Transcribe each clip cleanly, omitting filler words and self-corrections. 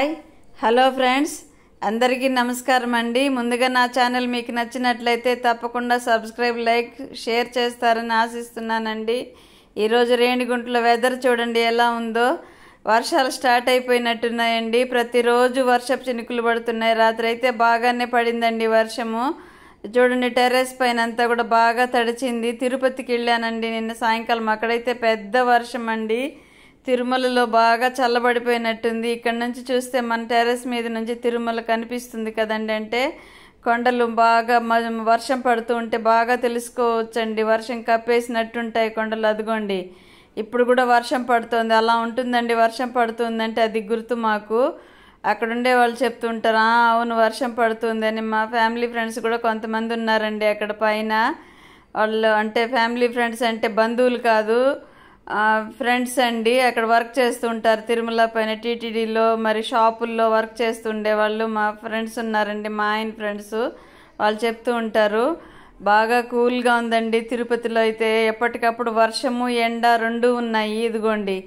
Hi hello friends, అందరికీ నమస్కారం అండి. ముందుగా నా ఛానల్ మీకు నచ్చినట్లయితే తప్పకుండా సబ్స్క్రైబ్, లైక్, షేర్ చేస్తారని ఆశిస్తున్నానండి. ఈరోజు రేణిగుంటలో వెదర్ చూడండి ఎలా ఉందో. వర్షాలు స్టార్ట్ అయిపోయినట్టున్నాయండి. ప్రతిరోజు వర్షపు చినుకులు పడుతున్నాయి. రాత్రి అయితే బాగానే పడిందండి వర్షము. చూడండి, టెర్రస్ పైన అంతా కూడా బాగా తడిచింది. తిరుపతికి వెళ్ళానండి నిన్న సాయంకాలం. అక్కడైతే పెద్ద వర్షం అండి. తిరుమలలో బాగా చల్లబడిపోయినట్టుంది. ఇక్కడ నుంచి చూస్తే మన టెర్రస్ మీద నుంచి తిరుమల కనిపిస్తుంది కదండి. అంటే కొండలు బాగా వర్షం పడుతూ ఉంటే బాగా తెలుసుకోవచ్చండి. వర్షం కప్పేసినట్టుంటాయి కొండలు. అదిగోండి, ఇప్పుడు కూడా వర్షం పడుతుంది. అలా ఉంటుందండి. వర్షం పడుతుందంటే అది గుర్తు మాకు. అక్కడ ఉండే వాళ్ళు చెప్తుంటారు, అవును వర్షం పడుతుంది అని. మా ఫ్యామిలీ ఫ్రెండ్స్ కూడా కొంతమంది ఉన్నారండి అక్కడ పైన. వాళ్ళు అంటే ఫ్యామిలీ ఫ్రెండ్స్ అంటే బంధువులు కాదు, ఫ్రెండ్స్ అండి. అక్కడ వర్క్ చేస్తుంటారు తిరుమల పైన టీటీడీలో, మరి షాపుల్లో వర్క్ చేస్తుండే వాళ్ళు మా ఫ్రెండ్స్ ఉన్నారండి, మా ఆయన ఫ్రెండ్స్. వాళ్ళు చెప్తూ ఉంటారు బాగా కూల్గా ఉందండి తిరుపతిలో అయితే. ఎప్పటికప్పుడు వర్షము ఎండ రెండు ఉన్నాయి. ఇదిగోండి,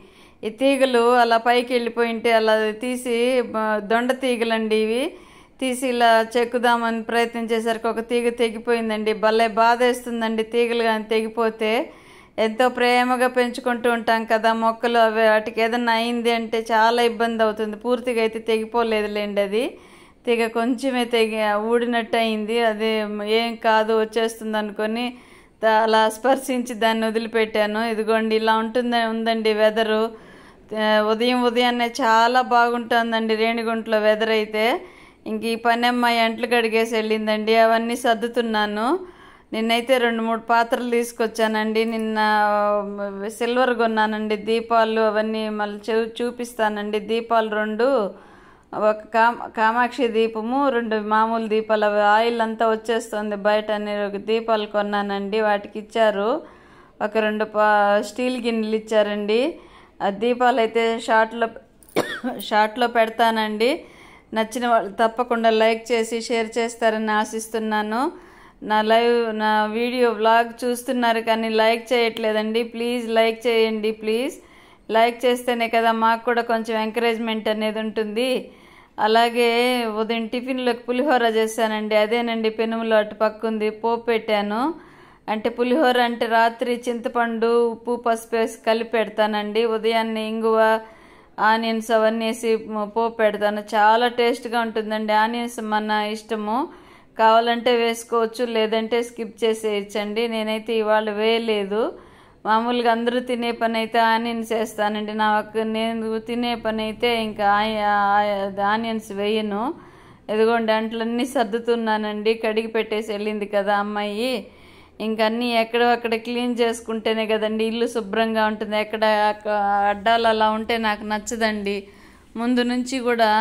ఈ తీగలు అలా పైకి వెళ్ళిపోయింటే అలా తీసి, దొండ తీగలండి ఇవి, తీసి ఇలా చెక్కుదామని ప్రయత్నం చేసరికి ఒక తీగ తెగిపోయిందండి. భలే బాధ వేస్తుందండి తీగలు కానీ తెగిపోతే. ఎంతో ప్రేమగా పెంచుకుంటూ ఉంటాం కదా మొక్కలు, అవి వాటికి ఏదన్నా అయింది అంటే చాలా ఇబ్బంది అవుతుంది. పూర్తిగా అయితే తెగిపోలేదులేండి, అది తీగ కొంచెమే ఊడినట్టు అయింది. అది ఏం కాదు వచ్చేస్తుంది అనుకొని అలా స్పర్శించి దాన్ని వదిలిపెట్టాను. ఇదిగోండి ఇలా ఉందండి వెదరు. ఉదయాన్నే చాలా బాగుంటుందండి రేణిగుంటలో వెదర్ అయితే. ఇంక ఈ పని అమ్మాయి అంట్లు కడిగేసి వెళ్ళిందండి, అవన్నీ సర్దుతున్నాను. నిన్నైతే 2-3 పాత్రలు తీసుకొచ్చానండి. నిన్న సిల్వర్ కొన్నానండి. దీపాలు అవన్నీ మళ్ళీ చూపిస్తానండి. దీపాలు 2, ఒక కామాక్షి దీపము, 2 మామూలు దీపాలు. అవి ఆయిల్ అంతా వచ్చేస్తుంది బయట అని ఒక దీపాలు కొన్నానండి. వాటికి ఇచ్చారు ఒక 2 స్టీల్ గిన్నెలు ఇచ్చారండి. ఆ దీపాలు అయితే షార్ట్లో పెడతానండి. నచ్చిన వాళ్ళు తప్పకుండా లైక్ చేసి షేర్ చేస్తారని ఆశిస్తున్నాను. నా వీడియో వ్లాగ్ చూస్తున్నారు కానీ లైక్ చేయట్లేదండి. ప్లీజ్ లైక్ చేయండి. ప్లీజ్ లైక్ చేస్తేనే కదా మాకు కూడా కొంచెం ఎంకరేజ్మెంట్ అనేది ఉంటుంది. అలాగే ఉదయం టిఫిన్లోకి పులిహోర చేశానండి. అదేనండి పెనుములో అటు పక్కుంది, పోపు పెట్టాను. అంటే పులిహోర అంటే రాత్రి చింతపండు, ఉప్పు, పసుపు వేసి కలిపి పెడతానండి. ఉదయాన్నే ఇంగువ, ఆనియన్స్ అవన్నీ వేసి పోపు పెడతాను. చాలా టేస్ట్గా ఉంటుందండి. ఆనియన్స్ మన ఇష్టము, కావాలంటే వేసుకోవచ్చు, లేదంటే స్కిప్ చేసేయచ్చండి. నేనైతే ఇవాళ వేయలేదు. మామూలుగా అందరూ తినే పని అయితే ఆనియన్స్ వేస్తానండి. నేను తినే పని అయితే ఇంకా ఆనియన్స్ వేయను. ఎదుగోండి అంట్లన్నీ సర్దుతున్నానండి. కడిగి పెట్టేసి వెళ్ళింది కదా అమ్మాయి. ఇంకన్నీ ఎక్కడక్కడ క్లీన్ చేసుకుంటేనే కదండి ఇల్లు శుభ్రంగా ఉంటుంది. ఎక్కడ అడ్డాలు అలా ఉంటే నాకు నచ్చదండి. ముందు నుంచి కూడా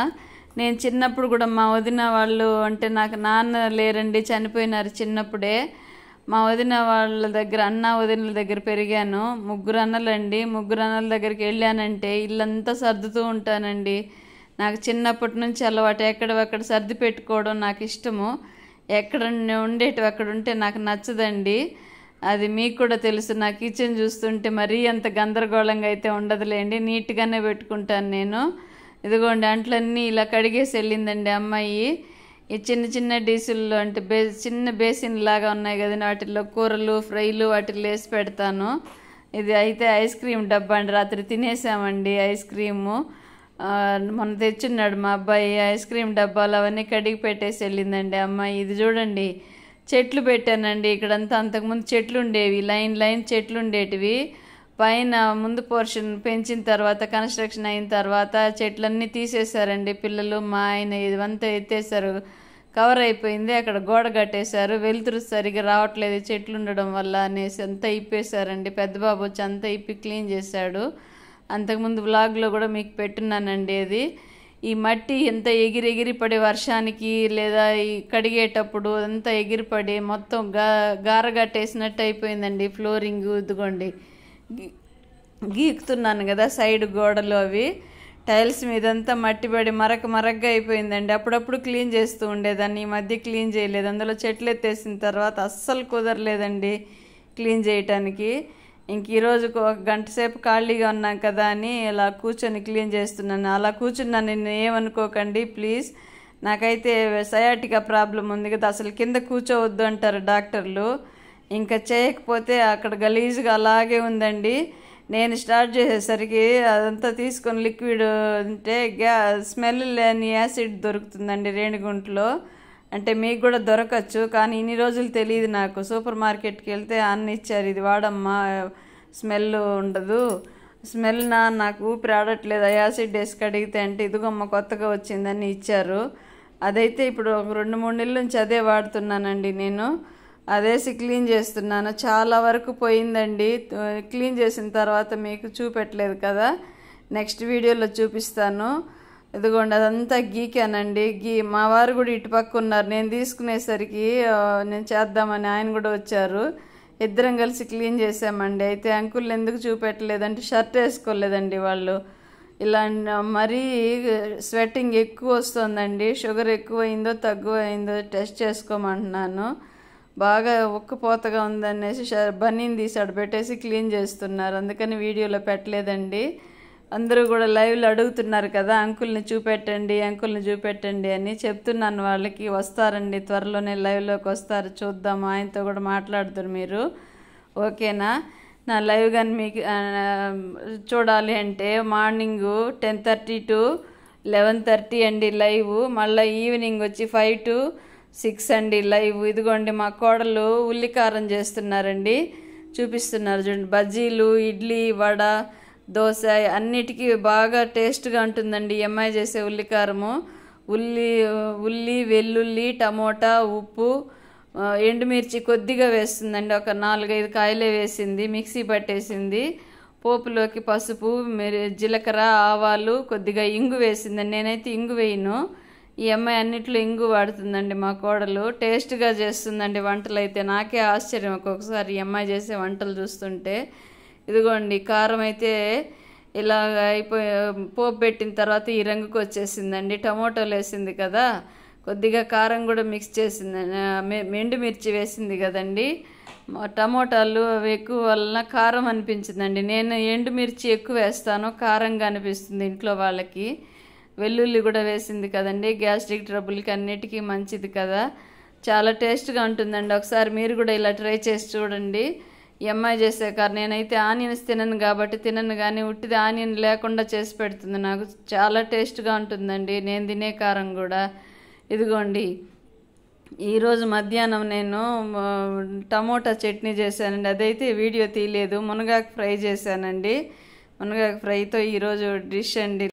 నేను చిన్నప్పుడు కూడా మా వదిన వాళ్ళు అంటే నాకు నాన్న లేరండి, చనిపోయినారు చిన్నప్పుడే. మా వదిన వాళ్ళ దగ్గర, వదినల దగ్గర పెరిగాను. 3 అన్నలండి. 3 అన్నల దగ్గరికి వెళ్ళానంటే ఇల్లంతా సర్దుతూ ఉంటానండి. నాకు చిన్నప్పటి నుంచి అలవాటు. ఎక్కడక్కడ సర్ది పెట్టుకోవడం నాకు ఇష్టము. ఎక్కడ ఉండేటివి అక్కడ ఉంటే నాకు నచ్చదండి. అది మీకు కూడా తెలుసు. నా కిచెన్ చూస్తుంటే మరీ అంత గందరగోళంగా అయితే ఉండదులేండి, నీట్గానే పెట్టుకుంటాను నేను. ఇదిగోండి అంట్లన్నీ ఇలా కడిగేసి వెళ్ళిందండి అమ్మాయి. ఈ చిన్న డీసుల్లో అంటే చిన్న బేసిన్ లాగా ఉన్నాయి కదండి, వాటిల్లో కూరలు, ఫ్రైలు వాటిల్లో వేసి పెడతాను. ఇది అయితే ఐస్ క్రీమ్ డబ్బా అండి. రాత్రి తినేసామండి ఐస్ క్రీము. మొన్న తెచ్చున్నాడు మా అబ్బాయి ఐస్ క్రీమ్ డబ్బాలు. అవన్నీ కడిగి పెట్టేసి వెళ్ళిందండి అమ్మాయి. ఇది చూడండి, చెట్లు పెట్టానండి ఇక్కడంతా. అంతకుముందు చెట్లు ఉండేవి, లైన్ చెట్లు ఉండేటివి. పైన ముందు పోర్షన్ పెంచిన తర్వాత, కన్స్ట్రక్షన్ అయిన తర్వాత చెట్లన్నీ తీసేశారండి పిల్లలు, మా ఆయన. ఇదంతా ఎత్తేసారు, కవర్ అయిపోయింది. అక్కడ గోడ కట్టేశారు. వెలుతురు సరిగా రావట్లేదు చెట్లు ఉండడం వల్ల అనేసి అంతా ఇప్పేశారండి. పెద్ద బాబు వచ్చి అంతా ఇప్పి క్లీన్ చేశాడు. అంతకుముందు వ్లాగ్లో కూడా మీకు పెట్టున్నానండి అది. ఈ మట్టి ఎంత ఎగిరి పడే వర్షానికి లేదా ఈ కడిగేటప్పుడు అంతా ఎగిరిపడి మొత్తం గారగట్టేసినట్టు అయిపోయిందండి ఫ్లోరింగ్. ఇదిగోండి గీకుతున్నాను కదా సైడ్ గోడలు, అవి టైల్స్ మీదంతా మట్టి పడి మరకగా అయిపోయిందండి. అప్పుడప్పుడు క్లీన్ చేస్తూ ఉండేదాన్ని, ఈ మధ్య క్లీన్ చేయలేదు. అందులో చెట్లు ఎత్తేసిన తర్వాత అస్సలు కుదరలేదండి క్లీన్ చేయటానికి. ఇంక ఈరోజుకు ఒక గంట సేపు ఖాళీగా ఉన్నాం కదా అని ఇలా కూర్చొని క్లీన్ చేస్తున్నాను. అలా కూర్చున్నాను, నేను ఏమనుకోకండి ప్లీజ్. నాకైతే సయాటికా ప్రాబ్లం ఉంది కదా, అసలు కింద కూర్చోవద్దు అంటారు డాక్టర్లు. ఇంకా చేయకపోతే అక్కడ గలీజ్గా అలాగే ఉందండి. నేను స్టార్ట్ చేసేసరికి అదంతా తీసుకొని లిక్విడ్ అంటే స్మెల్ లేని యాసిడ్ దొరుకుతుందండి రేణిగుంటలో. అంటే మీకు కూడా దొరకచ్చు, కానీ ఇన్ని రోజులు తెలియదు నాకు. సూపర్ మార్కెట్కి వెళ్తే అన్ని ఇచ్చారు, ఇది వాడమ్మా స్మెల్ ఉండదు. స్మెల్ నాకు ఊపిరి ఆడట్లేదు యాసిడ్ వేసి కడిగితే అంటే, ఇదిగోమ్మ కొత్తగా వచ్చిందని ఇచ్చారు. అదైతే ఇప్పుడు ఒక 2-3 నెలల నుంచి అదే వాడుతున్నానండి నేను. అదేసి క్లీన్ చేస్తున్నాను. చాలా వరకు పోయిందండి. క్లీన్ చేసిన తర్వాత మీకు చూపెట్టలేదు కదా, నెక్స్ట్ వీడియోలో చూపిస్తాను. ఇదిగోండి అదంతా గీకానండి. మా వారు కూడా ఇటు పక్క ఉన్నారు. నేను తీసుకునేసరికి నేను చేద్దామని ఆయన కూడా వచ్చారు. ఇద్దరం కలిసి క్లీన్ చేసామండి. అయితే అంకుల్ ఎందుకు చూపెట్టలేదంటే షర్ట్ వేసుకోలేదండి వాళ్ళు. ఇలా మరీ స్వెట్టింగ్ ఎక్కువ వస్తుందండి. షుగర్ ఎక్కువైందో తక్కువైందో టెస్ట్ చేసుకోమంటున్నాను. బాగా ఉక్కపోతగా ఉందనేసి బనీని తీసి పెట్టేసి క్లీన్ చేస్తున్నారు. అందుకని వీడియోలో పెట్టలేదండి. అందరూ కూడా లైవ్లో అడుగుతున్నారు కదా, అంకుల్ని చూపెట్టండి అని చెప్తున్నాను వాళ్ళకి. వస్తారండి, త్వరలోనే లైవ్లోకి వస్తారు, చూద్దాం. ఆయనతో కూడా మాట్లాడుతారు మీరు, ఓకేనా? నా లైవ్ కానీ మీకు చూడాలి అంటే మార్నింగ్ 10:30 to 11:30 అండి లైవ్. మళ్ళీ ఈవినింగ్ వచ్చి 5 to 6 అండి లైవ్. ఇదిగోండి మా కోడలు ఉల్లికారం చేస్తున్నారండి, చూపిస్తున్నారు చూడండి. బజ్జీలు, ఇడ్లీ, వడ, దోశ అన్నిటికీ బాగా టేస్ట్గా ఉంటుందండి ఈ అమ్మాయి చేసే ఉల్లికారము. ఉల్లి, వెల్లుల్లి, టమోటా, ఉప్పు, ఎండుమిర్చి కొద్దిగా వేస్తుందండి. ఒక 4-5 కాయలే వేసింది, మిక్సీ పట్టేసింది. పోపులోకి పసుపు, జీలకర్ర, ఆవాలు, కొద్దిగా ఇంగు వేసిందండి. నేనైతే ఇంగు వేయను, ఈ అమ్మాయి అన్నిట్లో ఇంగు వాడుతుందండి మా కోడలు. టేస్ట్గా చేస్తుందండి వంటలు అయితే. నాకే ఆశ్చర్యం ఒక్కొక్కసారి ఈ అమ్మాయి చేసే వంటలు చూస్తుంటే. ఇదిగోండి కారం అయితే ఇలాగ అయిపోయి పోపు పెట్టిన తర్వాత ఈ రంగుకి వచ్చేసిందండి. టమోటాలు వేసింది కదా, కొద్దిగా కారం కూడా మిక్స్ చేసింది. ఎండుమిర్చి వేసింది కదండి. టమోటాలు అవి ఎక్కువ వలన కారం అనిపించిందండి. నేను ఎండుమిర్చి ఎక్కువ వేస్తాను, కారంగా అనిపిస్తుంది ఇంట్లో వాళ్ళకి. వెల్లుల్లి కూడా వేసింది కదండి, గ్యాస్ట్రిక్ ట్రబుల్కి అన్నిటికీ మంచిది కదా. చాలా టేస్ట్గా ఉంటుందండి. ఒకసారి మీరు కూడా ఇలా ట్రై చేసి చూడండి. ఈ అమ్మాయి చేసే కారం. నేనైతే ఆనియన్స్ తినను కాబట్టి తినను, కానీ ఉట్టిది ఆనియన్ లేకుండా చేసి పెడుతుంది నాకు. చాలా టేస్ట్గా ఉంటుందండి నేను తినే కారం కూడా. ఇదిగోండి ఈరోజు మధ్యాహ్నం నేను టమోటా చట్నీ చేశానండి. అదైతే వీడియో తీయలేదు. మునగాకు ఫ్రై చేశానండి. మునగాకు ఫ్రైతో ఈరోజు డిష్ అండి.